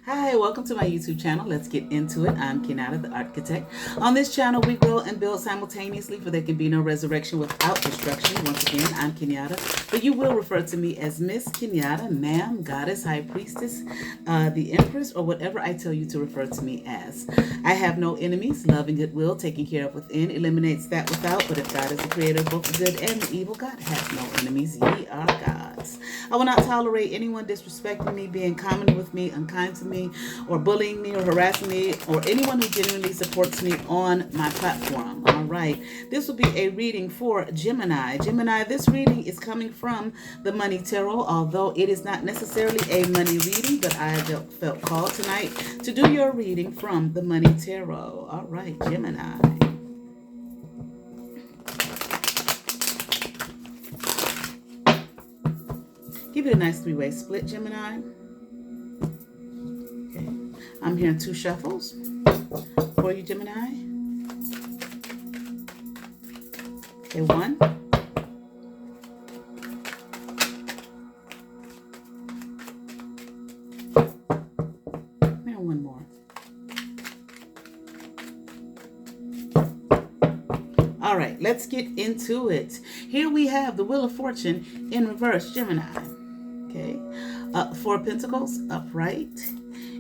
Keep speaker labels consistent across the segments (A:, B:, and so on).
A: Hi, welcome to my YouTube channel. Let's get into it. I'm Kenyatta, the Architect. On this channel, we grow and build simultaneously, for there can be no resurrection without destruction. Once again, I'm Kenyatta, but you will refer to me as Miss Kenyatta, Ma'am, Goddess, High Priestess, the Empress, or whatever I tell you to refer to me as. I have no enemies. Love and goodwill, taking care of within, eliminates that without. But if God is the creator of both the good and the evil, God has no enemies. Ye are gods. I will not tolerate anyone disrespecting me, being common with me, unkind to me, or bullying me or harassing me, or anyone who genuinely supports me on my platform. All right, this will be a reading for Gemini. Gemini, this reading is coming from the Money Tarot, although it is not necessarily a money reading, but I felt called tonight to do your reading from the Money Tarot. All right, Gemini. Give it a nice three-way split, Gemini. Okay, I'm hearing 2 shuffles for you, Gemini. Okay, 1. And 1 more. All right, let's get into it. Here we have the Wheel of Fortune in reverse, Gemini. Okay, 4 Pentacles upright.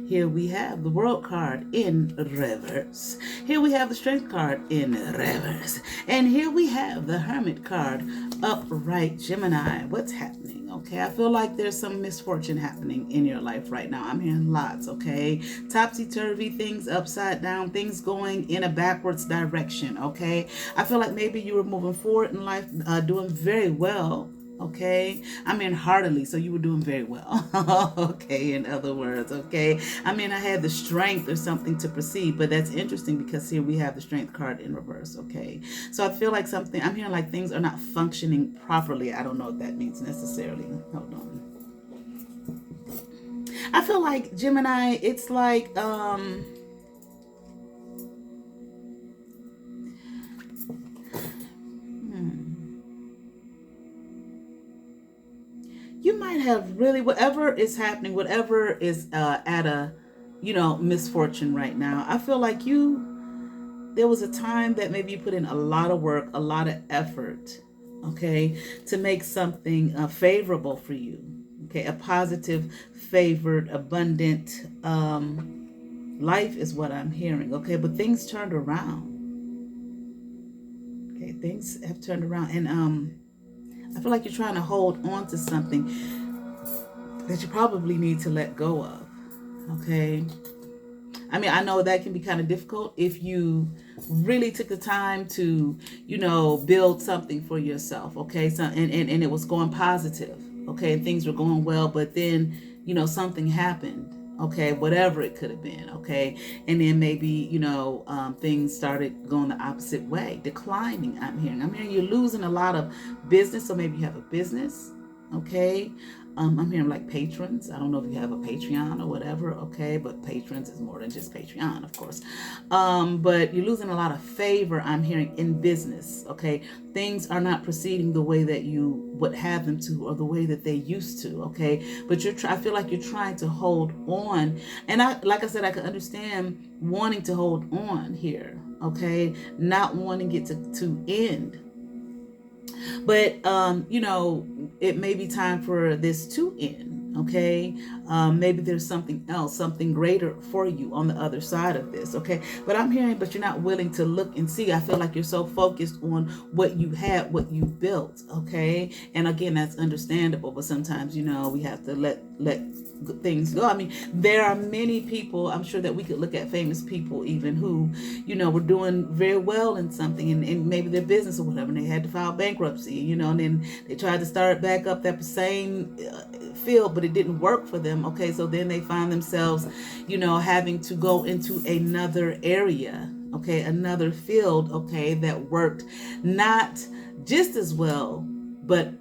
A: Here we have the World card in reverse. Here we have the Strength card in reverse. And here we have the Hermit card upright, Gemini. What's happening? Okay, I feel like there's some misfortune happening in your life right now. I'm hearing lots, okay? Topsy-turvy, things upside down, things going in a backwards direction, okay? I feel like maybe you were moving forward in life, doing very well. Okay, I mean heartily, so you were doing very well. Okay, in other words, okay, I mean I had the strength or something to proceed, but that's interesting because here we have the Strength card in reverse. Okay, so I feel like something, I'm hearing like things are not functioning properly. I don't know what that means necessarily. Hold on. I feel like Gemini, it's like you might have really, whatever is happening, whatever is at a, misfortune right now. I feel like there was a time that maybe you put in a lot of work, a lot of effort, okay, to make something favorable for you. Okay, a positive, favored, abundant life is what I'm hearing. Okay, but things turned around. Okay, things have turned around, and I feel like you're trying to hold on to something that you probably need to let go of, okay? I mean, I know that can be kind of difficult if you really took the time to, build something for yourself, okay? So, and it was going positive, okay? And things were going well, but then, something happened, okay? Whatever it could have been, okay? And then maybe, things started going the opposite way, declining, I'm hearing you're losing a lot of business, so maybe you have a business, okay? I'm hearing like patrons. I don't know if you have a Patreon or whatever, okay? But patrons is more than just Patreon, of course. But you're losing a lot of favor, I'm hearing, in business, okay? Things are not proceeding the way that you would have them to, or the way that they used to, okay? But I feel like you're trying to hold on. And like I said, I can understand wanting to hold on here, okay? Not wanting it to end. But, it may be time for this to end, okay? Maybe there's something else, something greater for you on the other side of this, okay? But I'm hearing, but you're not willing to look and see. I feel like you're so focused on what you had, what you built, okay? And again, that's understandable, but sometimes, we have to let things go. I mean, there are many people, I'm sure that we could look at famous people even who, were doing very well in something, and maybe their business or whatever, and they had to file bankruptcy, and then they tried to start back up that same field, but it didn't work for them, okay? So then they find themselves, having to go into another area, okay, another field, okay, that worked not just as well, but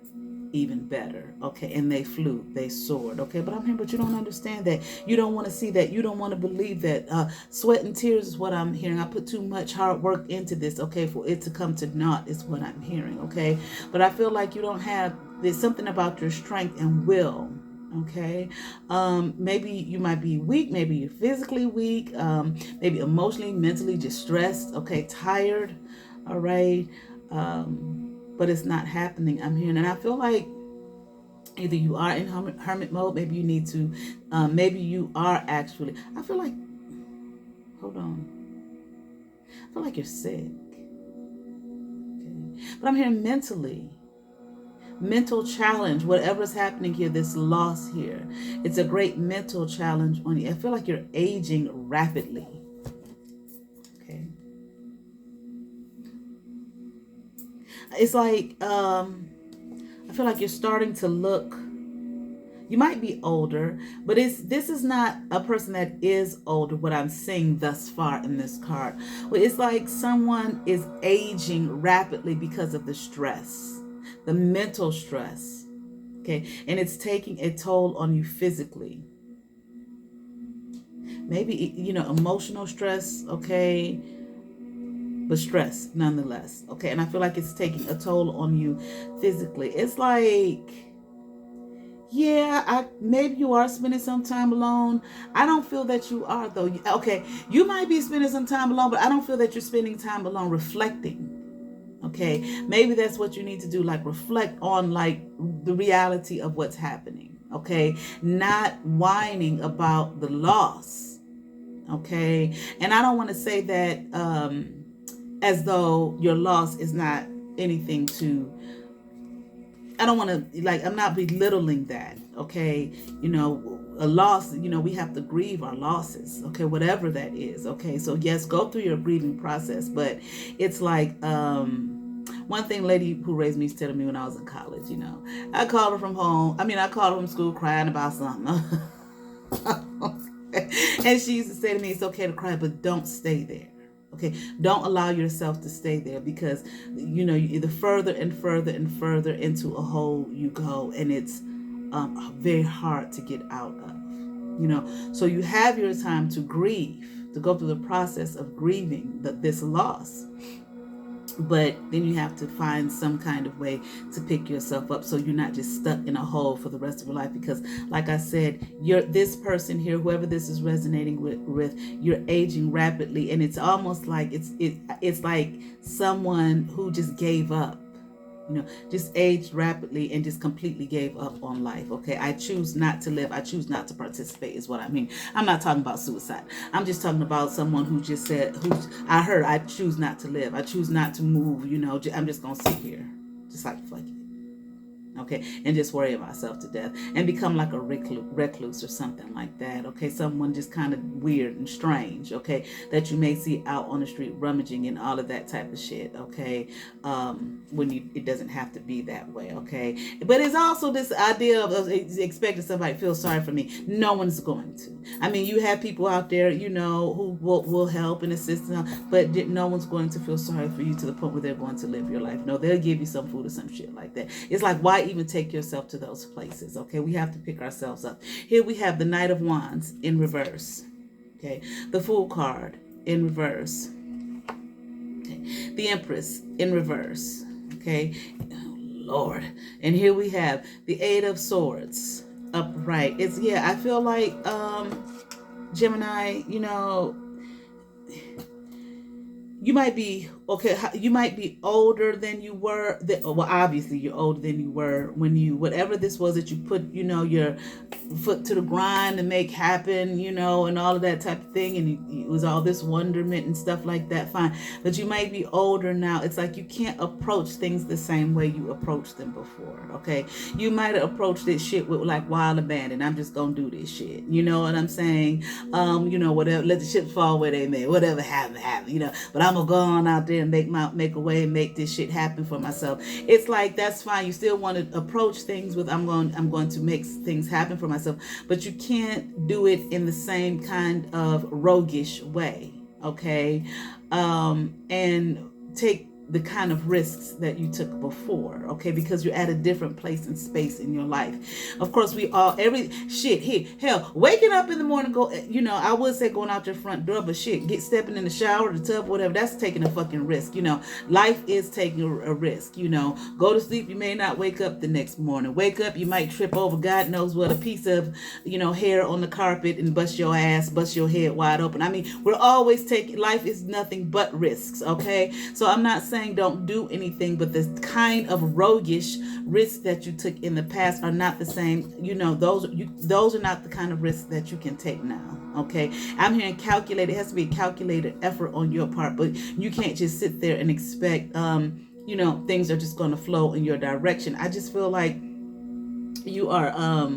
A: even better, okay? And they flew, they soared, okay? But I'm here, but you don't understand that. You don't want to see that. You don't want to believe that. Sweat and tears is what I'm hearing. I put too much hard work into this, okay, for it to come to naught is what I'm hearing, okay? But I feel like you don't have, there's something about your strength and will, Okay. Maybe you might be weak. Maybe you're physically weak. Maybe emotionally, mentally, just stressed. Okay. Tired. All right. But it's not happening. I'm hearing, and I feel like either you are in hermit mode. Maybe you need to, maybe you are actually, I feel like, hold on. I feel like you're sick. Okay. But I'm hearing mentally. Mental challenge, whatever's happening here, this loss here, it's a great mental challenge on you. I feel like you're aging rapidly. Okay. It's like, I feel like you're starting to look, you might be older, but this is not a person that is older, what I'm seeing thus far in this card. Well, it's like someone is aging rapidly because of the stress, the mental stress. Okay, and it's taking a toll on you physically. Maybe, emotional stress, okay, but stress nonetheless. Okay, and I feel like it's taking a toll on you physically. It's like, yeah, maybe you are spending some time alone. I don't feel that you are, though. Okay, you might be spending some time alone, but I don't feel that you're spending time alone reflecting. Okay, maybe that's what you need to do, like reflect on like the reality of what's happening. Okay, not whining about the loss. Okay, and I don't want to say that as though your loss is not anything to, I don't want to, like, I'm not belittling that. Okay, a loss, we have to grieve our losses. Okay, whatever that is. Okay, so yes, go through your grieving process, but it's like, one thing lady who raised me used to tell me when I was in college, I called her from home. I called her from school crying about something. And she used to say to me, it's okay to cry, but don't stay there. Okay, don't allow yourself to stay there, because the further and further and further into a hole you go, and it's very hard to get out of. So you have your time to grieve, to go through the process of grieving this loss. But then you have to find some kind of way to pick yourself up, so you're not just stuck in a hole for the rest of your life. Because like I said, you're this person here, whoever this is resonating with, you're aging rapidly, and it's almost like it's like someone who just gave up. Just aged rapidly and just completely gave up on life. Okay, I choose not to live. I choose not to participate is what I mean. I'm not talking about suicide. I'm just talking about someone who just said, I choose not to live. I choose not to move. I'm just going to sit here. Just like, fuck it. Okay, and just worry myself to death and become like a recluse or something like that. Okay, someone just kind of weird and strange. Okay, that you may see out on the street rummaging and all of that type of shit. Okay, when it doesn't have to be that way. Okay, but it's also this idea of expecting somebody to feel sorry for me. No one's going to. You have people out there, who will help and assist, but no one's going to feel sorry for you to the point where they're going to live your life. No, they'll give you some food or some shit like that. It's like, why even take yourself to those places? Okay, we have to pick ourselves up. Here we have the Knight of Wands in reverse. Okay, the Fool card in reverse. Okay, the Empress in reverse. Okay, oh, Lord. And here we have the Eight of Swords upright. I feel like Gemini, you might be you might be older than you were. Well, obviously you're older than you were when whatever this was that you put, your foot to the grind to make happen, and all of that type of thing, and it was all this wonderment and stuff like that. Fine, but you might be older now. It's like you can't approach things the same way you approached them before. Okay, you might have approached this shit with like wild abandon. I'm just gonna do this shit. You know what I'm saying? Whatever. Let the chips fall where they may. Whatever happen. But I'm gonna go on out there and make a way and make this shit happen for myself. It's like, that's fine. You still want to approach things with I'm going to make things happen for myself, but you can't do it in the same kind of roguish way. Okay, and take the kind of risks that you took before, okay? Because you're at a different place and space in your life. Of course, we all, every shit here, hell, waking up in the morning, go, you know, I would say going out your front door, but shit, stepping in the shower, the tub, whatever, that's taking a fucking risk, you know. Life is taking a risk, you know. Go to sleep, you may not wake up the next morning. Wake up, you might trip over, God knows what, a piece of, you know, hair on the carpet and bust your ass, bust your head wide open. I mean, we're always taking, life is nothing but risks, okay? So I'm not saying don't do anything, but the kind of roguish risks that you took in the past are not the same. You know, those are not the kind of risks that you can take now, okay? I'm hearing calculated. It has to be a calculated effort on your part, but you can't just sit there and expect you know, things are just going to flow in your direction. I just feel like you are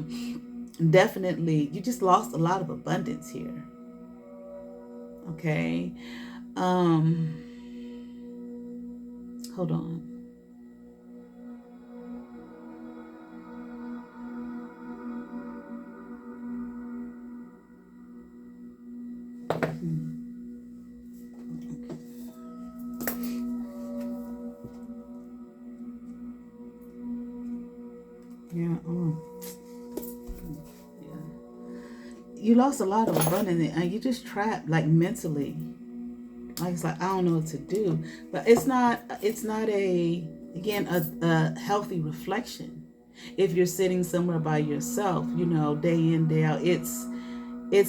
A: definitely, you just lost a lot of abundance here, okay? Hold on. Yeah. Yeah. You lost a lot of abundance, and you just trapped, like, mentally. Like, it's like, I don't know what to do. But it's not a, again, a healthy reflection. If you're sitting somewhere by yourself, you know, day in, day out, it's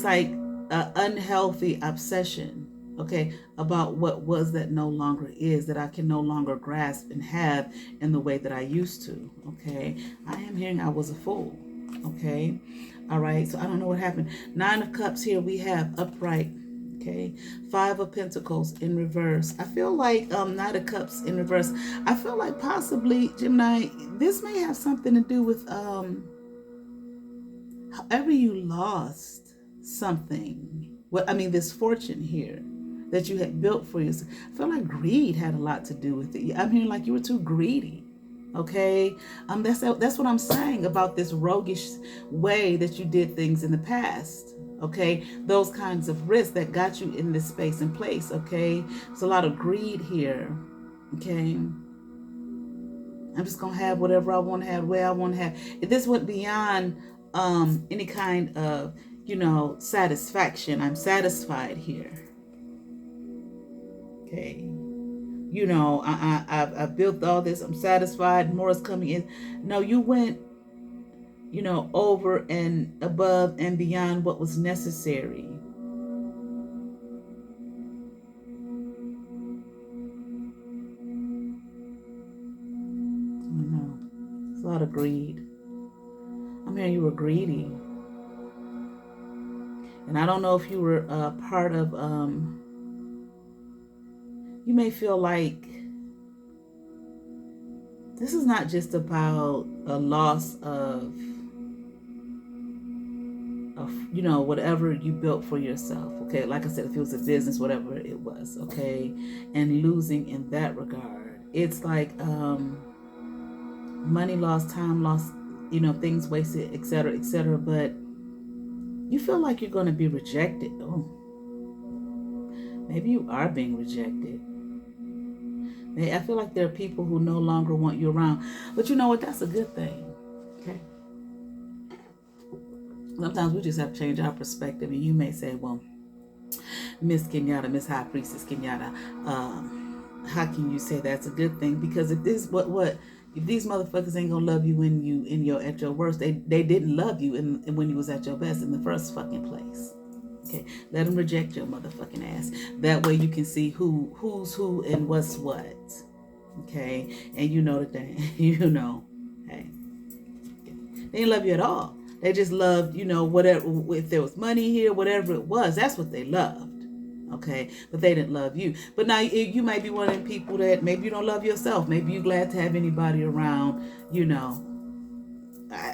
A: like an unhealthy obsession, okay, about what was that no longer is, that I can no longer grasp and have in the way that I used to, okay? I am hearing I was a fool, okay? All right, so I don't know what happened. 9 of Cups here, we have upright. Okay, 5 of Pentacles in reverse. I feel like 9 of Cups in reverse. I feel like possibly, Gemini, this may have something to do with however you lost something. What I mean, this fortune here that you had built for yourself. I feel like greed had a lot to do with it. I'm hearing like you were too greedy. Okay, that's what I'm saying about this roguish way that you did things in the past. Okay, those kinds of risks that got you in this space and place. Okay, there's a lot of greed here. Okay, I'm just gonna have whatever I want to have, where I want to have. If this went beyond any kind of, you know, satisfaction, I'm satisfied here. Okay, you know, I've built all this, I'm satisfied, more is coming in. No, you went, you know, over and above and beyond what was necessary. I know. It's a lot of greed. I'm hearing you were greedy. And I don't know if you were part of, you may feel like this is not just about a loss of, you know, whatever you built for yourself. Okay, like I said, if it was a business, whatever it was, okay, and losing in that regard. It's like money lost, time lost, you know, things wasted, etc., but you feel like you're going to be rejected. Oh, maybe you are being rejected. I feel like there are people who no longer want you around, but you know what? That's a good thing. Okay. Sometimes we just have to change our perspective, and you may say, well, Miss Kenyatta, Miss High Priestess Kenyatta, how can you say that's a good thing? Because if this if these motherfuckers ain't gonna love you when you at your worst, they didn't love you when you was at your best in the first fucking place. Okay, let them reject your motherfucking ass. That way you can see who's who and what's what. Okay, and you know that you know, hey, they didn't love you at all. They just loved, you know, whatever, if there was money here, whatever it was, that's what they loved. Okay, but they didn't love you. But now you might be one of them people that maybe you don't love yourself. Maybe you're glad to have anybody around, you know.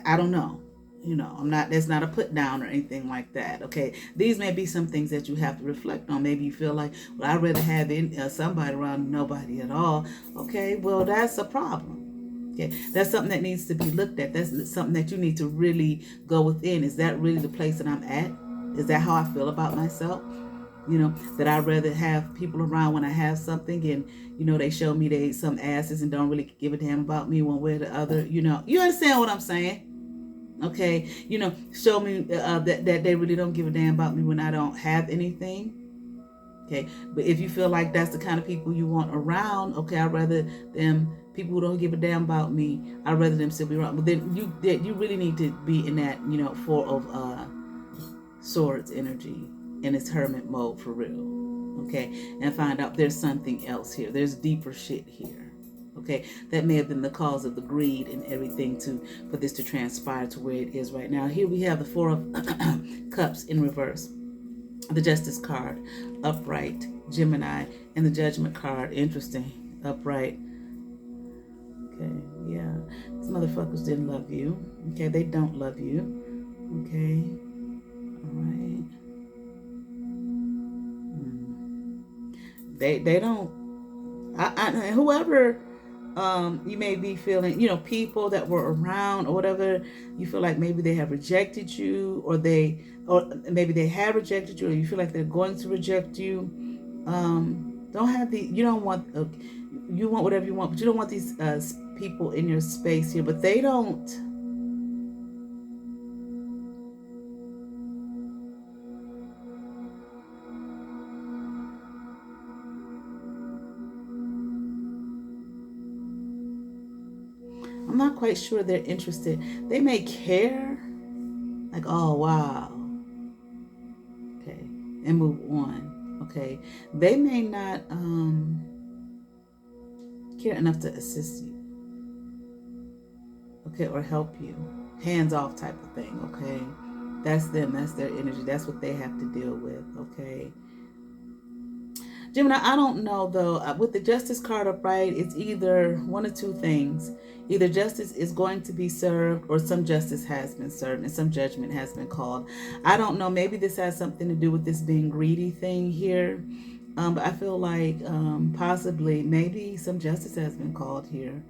A: I don't know. You know, that's not a put down or anything like that. Okay, these may be some things that you have to reflect on. Maybe you feel like, well, I'd rather have somebody around than nobody at all. Okay, well, that's a problem. Okay, that's something that needs to be looked at. That's something that you need to really go within. Is that really the place that I'm at? Is that how I feel about myself? You know, that I'd rather have people around when I have something and, you know, they show me they some asses and don't really give a damn about me one way or the other. You know, you understand what I'm saying? Okay, you know, show me that they really don't give a damn about me when I don't have anything. Okay, but if you feel like that's the kind of people you want around, okay, I'd rather them people who don't give a damn about me. I'd rather them still be around. But then you really need to be in that, you know, Four of Swords energy in its hermit mode for real. Okay, and find out there's something else here. There's deeper shit here. Okay, that may have been the cause of the greed and everything for this to transpire to where it is right now. Here we have the Four of Cups in reverse, the Justice card, upright, Gemini, and the Judgment card. Interesting, upright. Okay, yeah, these motherfuckers didn't love you. Okay, they don't love you. Okay, all right. They don't. Whoever you may be feeling, you know, people that were around or whatever, you feel like maybe they have rejected you, or maybe they have rejected you, or you feel like they're going to reject you. Don't have you don't want, you want whatever you want, but you don't want these people in your space here, but they don't. I'm not quite sure they're interested. They may care, like, oh wow, okay, and move on. Okay, they may not care enough to assist you, okay, or help you, hands off type of thing. Okay, that's them, that's their energy, that's what they have to deal with. Okay, Gemini, I don't know though. With the Justice card upright, it's either one of two things. Either justice is going to be served, or some justice has been served and some judgment has been called. I don't know. Maybe this has something to do with this being greedy thing here. But I feel like possibly maybe some justice has been called here.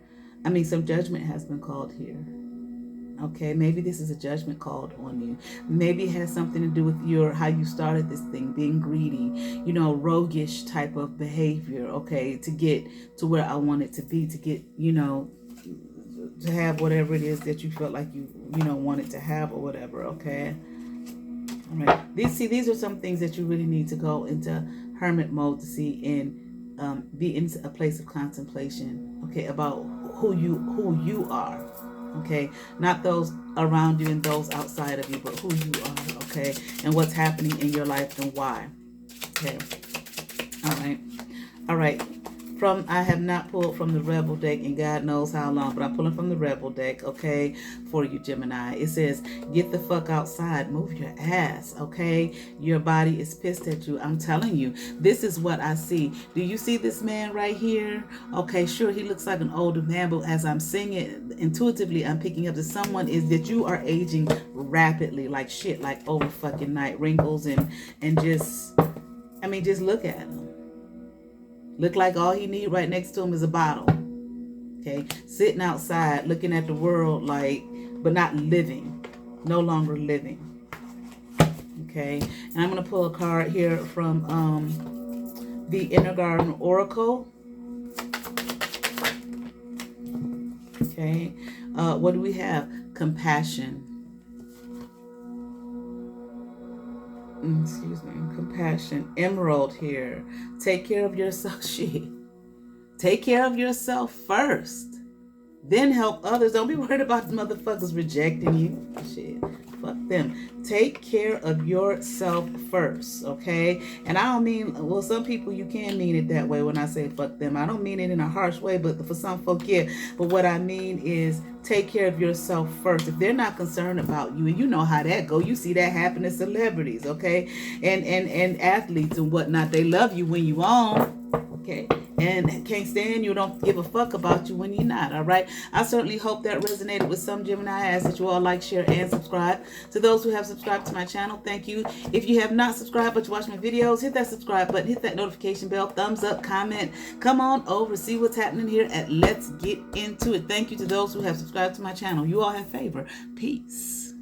A: I mean, some judgment has been called here. Okay, maybe this is a judgment called on you. Maybe it has something to do with how you started this thing, being greedy, you know, roguish type of behavior, okay, to get to where I want it to be, to get, you know, to have whatever it is that you felt like you know, wanted to have or whatever, okay? All right. These are some things that you really need to go into hermit mode to see and be in a place of contemplation, okay, about who you are. Okay, not those around you and those outside of you, but who you are, okay, and what's happening in your life and why. Okay, all right. I have not pulled from the Rebel deck in God knows how long, but I'm pulling from the Rebel deck, okay, for you, Gemini. It says, get the fuck outside, move your ass, okay? Your body is pissed at you. I'm telling you, this is what I see. Do you see this man right here? Okay, sure, he looks like an older man, but as I'm seeing it, intuitively, I'm picking up that someone is that you are aging rapidly, like shit, like over fucking night, wrinkles and just, I mean, just look at him. Look like all he need right next to him is a bottle. Okay, sitting outside, looking at the world like, but not living, no longer living. Okay, and I'm gonna pull a card here from the Inner Garden Oracle. Okay, what do we have? Compassion. Excuse me, compassion. Emerald here. Take care of yourself. Shit. Take care of yourself first. Then help others. Don't be worried about the motherfuckers rejecting you. Shit. Fuck them. Take care of yourself first, okay? And I don't mean, well, some people you can mean it that way when I say fuck them. I don't mean it in a harsh way, but for some folk, yeah. But what I mean is take care of yourself first. If they're not concerned about you, and you know how that go, you see that happen to celebrities, okay? And athletes and whatnot. They love you when you on, okay? And can't stand you, don't give a fuck about you when you're not, all right? I certainly hope that resonated with some Gemini. I ask that you all like, share, and subscribe. To those who have subscribed to my channel, thank you. If you have not subscribed but you watch my videos, hit that subscribe button, hit that notification bell, thumbs up, comment, come on over, see what's happening here at Let's Get Into It. Thank you to those who have subscribed to my channel. You all have favor. Peace.